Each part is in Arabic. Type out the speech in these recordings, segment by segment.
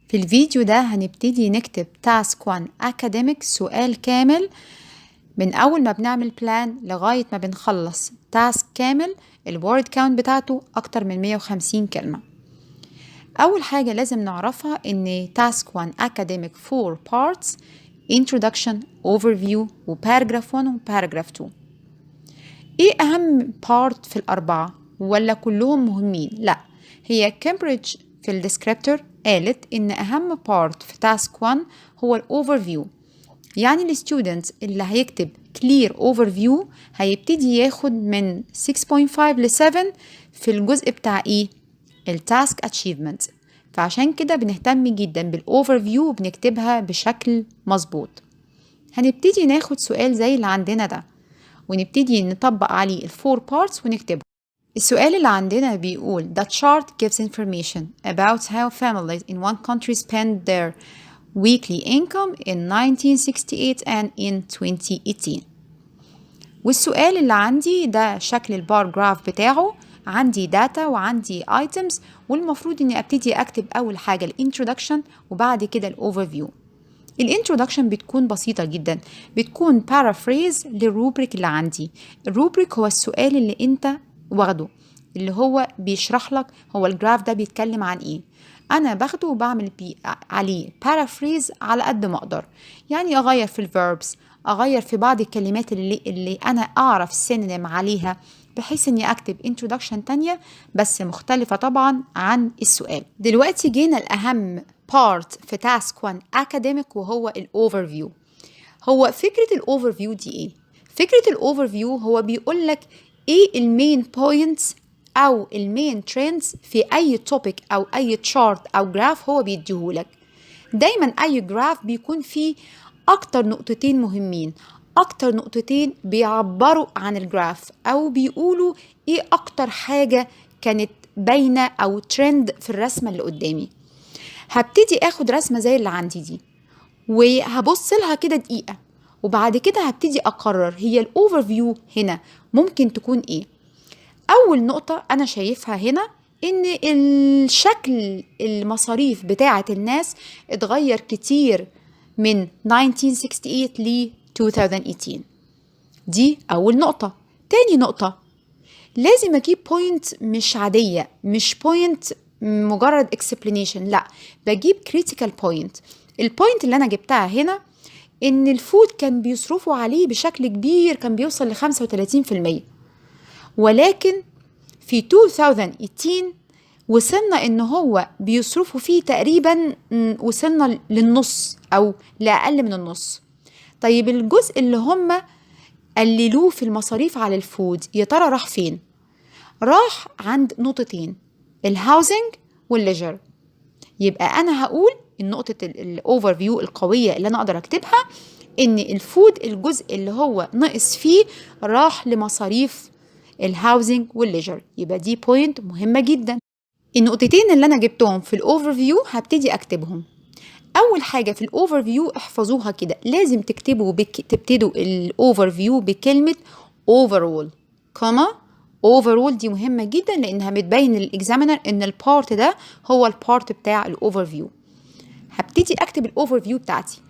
في الفيديو ده هنبتدي نكتب تاسك 1 أكاديميك سؤال كامل من أول ما بنعمل بلان لغاية ما بنخلص تاسك كامل. الوورد كاونت بتاعته أكتر من 150 كلمة. أول حاجة لازم نعرفها إن تاسك 1 أكاديميك 4 parts: introduction, overview, وباراجراف 1 وباراجراف 2. إيه أهم بارت في الأربعة ولا كلهم مهمين؟ لا، هي كامبريدج في الديسكريبتور قالت إن أهم بارت في تاسك 1 هو الأوفرفيو. يعني الستودنت اللي هيكتب clear overview هيبتدي ياخد من 6.5 ل 7 في الجزء بتاع إيه؟ التاسك اتشيفمنت. فعشان كده بنهتم جدا بالأوفرفيو وبنكتبها بشكل مظبوط. هنبتدي ناخد سؤال زي اللي عندنا ده ونبتدي نطبق عليه الفور بارتس ونكتبه. السؤال اللي عندنا بيقول The chart gives information about how families in one country spend their weekly income in 1968 and in 2018. والسؤال اللي عندي ده شكل البار جراف بتاعه، عندي داتا وعندي items، والمفروض اني ابتدي اكتب اول حاجة الانترودكشن وبعد كده الاوفرفيو. الانترودكشن بتكون بسيطة جدا، بتكون بارافريز للروبريك اللي عندي. الروبريك هو السؤال اللي انت واخده، اللي هو بيشرح لك هو الجراف ده بيتكلم عن ايه. انا باخده وبعمل عليه بارافريز على قد ما اقدر، يعني اغير في الفيربس، اغير في بعض الكلمات اللي انا اعرف سينونيم عليها، بحيث اني اكتب introduction تانية بس مختلفة طبعا عن السؤال. دلوقتي جينا الاهم بارت في تاسك 1 اكاديميك وهو الاوفرفيو. هو فكرة الاوفرفيو دي ايه؟ فكرة الاوفرفيو هو بيقول لك ايه المين بوينتس او المين ترندز في اي توبيك او اي تشارت او جراف هو بيديهولك. دايما اي جراف بيكون فيه اكتر نقطتين مهمين، اكتر نقطتين بيعبروا عن الجراف او بيقولوا ايه اكتر حاجة كانت باينة او ترند في الرسمة اللي قدامي. هبتدي اخد رسمة زي اللي عندي دي وهبص لها كده دقيقة، وبعد كده هبتدي اقرر هي الاوفرفيو هنا ممكن تكون ايه. اول نقطة انا شايفها هنا ان الشكل المصاريف بتاعة الناس اتغير كتير من 1968 ل 2018. دي اول نقطة. تاني نقطة، لازم اجيب بوينت مش عادية، مش بوينت مجرد explanation، لا، بجيب critical point. البوينت اللي انا جبتها هنا ان الفود كان بيصرفوا عليه بشكل كبير، كان بيوصل ل 35%، ولكن في 2018 وصلنا ان هو بيصرفوا فيه تقريبا وصلنا للنص او لاقل من النص. طيب الجزء اللي هم قللوه في المصاريف على الفود يا ترى راح فين؟ راح عند نقطتين، الهاوزنج والليجر. يبقى انا هقول النقطة الاوفر فيو القوية اللي انا اقدر اكتبها ان الفود الجزء اللي هو نقص فيه راح لمصاريف الهاوزنج والليجر. يبقى دي بوينت مهمة جدا. النقطتين اللي انا جبتهم في الاوفر فيو هبتدي اكتبهم. اول حاجة في الاوفر فيو احفظوها كده، لازم تبتدوا الاوفر فيو بكلمة overall، overall دي مهمة جدا لانها بتبين للاكزامينر ان البارت ده هو البارت بتاع الاوفر فيو. هبتدي اكتب الاوفر فيو بتاعتي.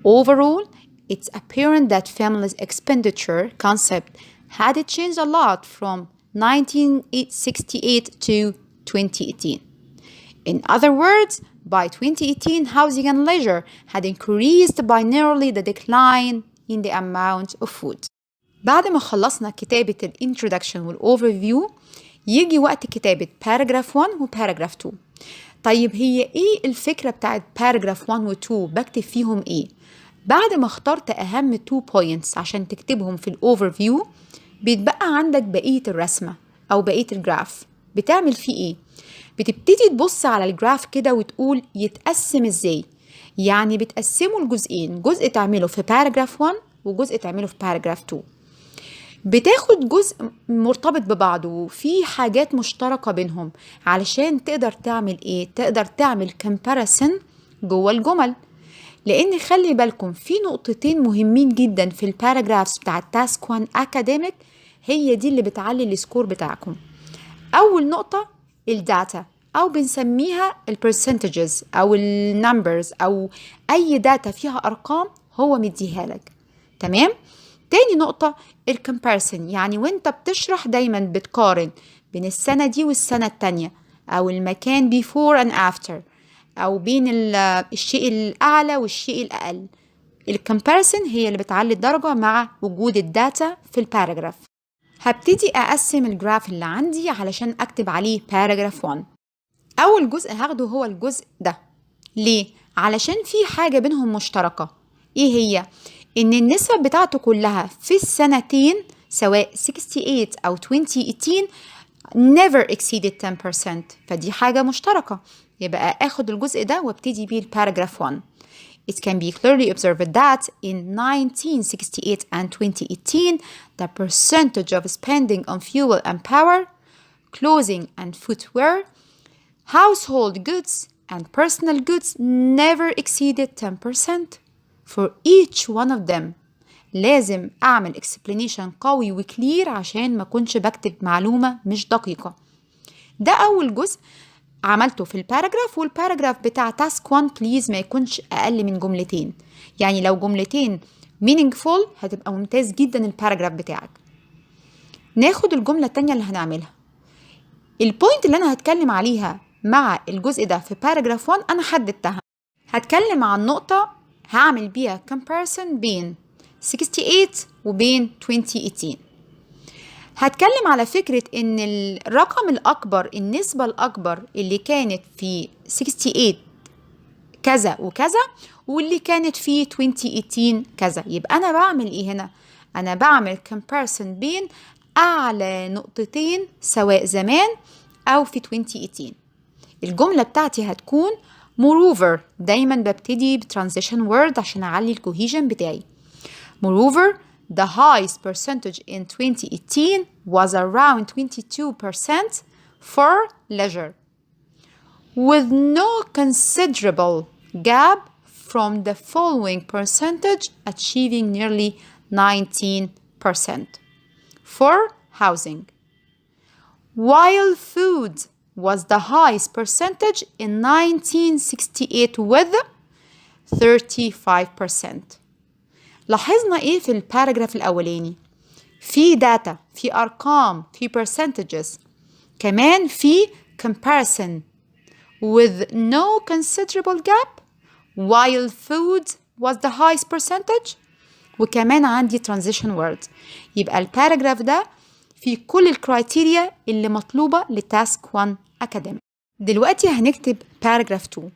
overall it's apparent that families expenditure concept had changed a lot from 1968 to 2018. In other words, by 2018, housing and leisure had increased by nearly the decline in the amount of food. بعد ما خلصنا كتابة الانترودكشن والأوفرفيو يجي وقت كتابة باراجراف 1 وباراجراف 2. طيب هي ايه الفكرة بتاعت باراجراف 1 و 2؟ بكتب فيهم ايه؟ بعد ما اخترت اهم 2 points عشان تكتبهم في الأوفرفيو بيتبقى عندك بقية الرسمة او بقية الجراف، بتعمل فيه ايه؟ بتبتدي تبص على الجراف كده وتقول يتقسم ازاي. يعني بتقسمه لجزئين، جزء تعمله في باراجراف 1 وجزء تعمله في باراجراف 2. بتاخد جزء مرتبط ببعضه وفي حاجات مشتركة بينهم علشان تقدر تعمل ايه؟ تقدر تعمل comparison جوه الجمل. لان خلي بالكم في نقطتين مهمين جدا في الباراجرافز بتاع تاسك 1 اكاديميك، هي دي اللي بتعلي السكور بتاعكم. اول نقطة الداتا أو بنسميها percentages أو numbers أو أي داتا فيها أرقام هو مديها لك. تمام؟ تاني نقطة comparison، يعني وانت بتشرح دايما بتقارن بين السنة دي والسنة التانية أو المكان before and after أو بين الشيء الأعلى والشيء الأقل. الكمباريسن هي اللي بتعلي الدرجة مع وجود الداتا في الباراجراف. هبتدي أقسم الجراف اللي عندي علشان أكتب عليه باراجراف 1. أول جزء هاخده هو الجزء ده. ليه؟ علشان في حاجة بينهم مشتركة. إيه هي؟ إن النسبة بتاعته كلها في السنتين سواء 68 أو 2018 never exceeded 10%، فدي حاجة مشتركة. يبقى أخد الجزء ده وابتدي بيه الباراجراف 1. It can be clearly observed that in 1968 and 2018, the percentage of spending on fuel and power, clothing and footwear, household goods and personal goods never exceeded 10%. For each one of them. لازم أعمل explanation قوي وكلير عشان ما كنش بكتب معلومة مش دقيقة. ده أول جزء عملته في الباراجراف، والباراجراف بتاع تاسك 1 بليز ما يكونش أقل من جملتين. يعني لو جملتين meaningful هتبقى ممتاز جدا الباراجراف بتاعك. ناخد الجملة التانية اللي هنعملها. البوينت اللي أنا هتكلم عليها مع الجزء ده في باراجراف 1 أنا حددتها. هتكلم عن نقطة هعمل بيها comparison بين 68 وبين 2018. هتكلم على فكرة إن الرقم الأكبر، النسبة الأكبر اللي كانت في 68 كذا وكذا واللي كانت في 2018 كذا. يبقى أنا بعمل إيه هنا؟ أنا بعمل comparison بين أعلى نقطتين سواء زمان أو في 2018. الجملة بتاعتي هتكون moreover. دايما ببتدي بترانزيشن word عشان أعلي الكوهيجن بتاعي. Moreover, the highest percentage in 2018 was around 22% for leisure, with no considerable gap from the following percentage achieving nearly 19% for housing, while food was the highest percentage in 1968 with 35%. لاحظنا ايه في الباراجراف الاولاني؟ في داتا، في ارقام، في percentages، كمان في comparison with no considerable gap while food was the highest percentage، وكمان عندي transition word. يبقى الباراجراف ده في كل الكرايتيريا اللي مطلوبة لتاسك 1 أكاديمي. دلوقتي هنكتب باراجراف 2.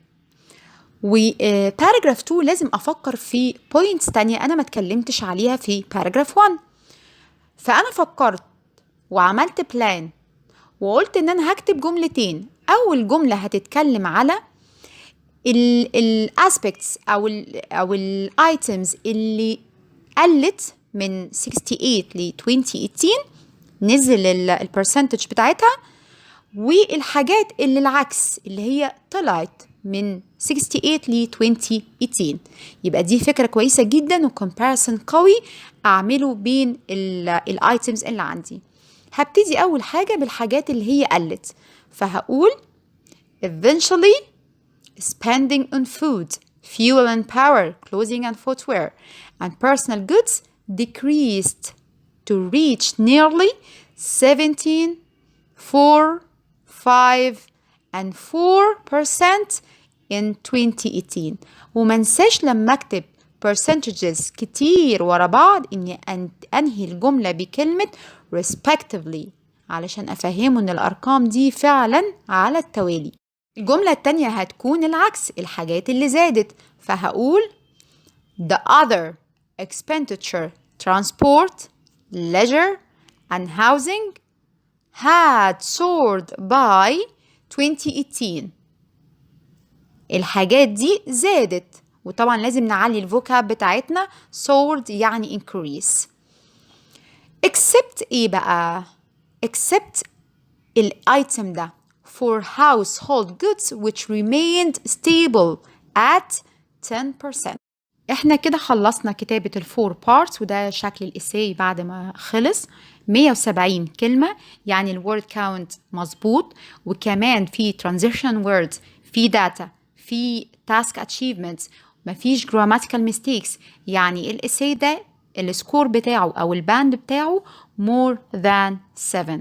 وباراجراف 2 لازم أفكر في بوينتس تانية أنا ما اتكلمتش عليها في باراجراف 1. فأنا فكرت وعملت بلان وقلت إن أنا هكتب جملتين. أول جملة هتتكلم على الاسبكتس أو الايتمز اللي قلت من 68 ل 2018، نزل البرسنتج بتاعتها، والحاجات اللي العكس اللي هي طلعت من 68 ل 2018. يبقى دي فكرة كويسة جدا وكومباريسون قوي أعمله بين الايتمز اللي عندي. هبتدي أول حاجة بالحاجات اللي هي قلت، فهقول eventually spending on food, fuel and power, clothing and footwear, and personal goods decreased to reach nearly 17, 4, 5, and 4% in 2018. ومنساش لما اكتب percentages كتير ورا بعض اني انهي الجملة بكلمة respectively علشان افهمه ان الارقام دي فعلا على التوالي. الجملة التانية هتكون العكس، الحاجات اللي زادت، فهقول the other expenditure, transport, leisure and housing had soared by 2018. الحاجات دي زادت، وطبعا لازم نعلي الفوكاب بتاعتنا. soared يعني increase. except ايه بقى؟ except الايتم ده for household goods which remained stable at 10%. احنا كده خلصنا كتابة الفور بارتس، وده شكل الإساي بعد ما خلص. 170 كلمة، يعني الوورد كاونت مظبوط، وكمان في transition words، في data، في task achievements، مفيش grammatical mistakes. يعني الإساي ده السكور بتاعه أو الباند بتاعه more than 7.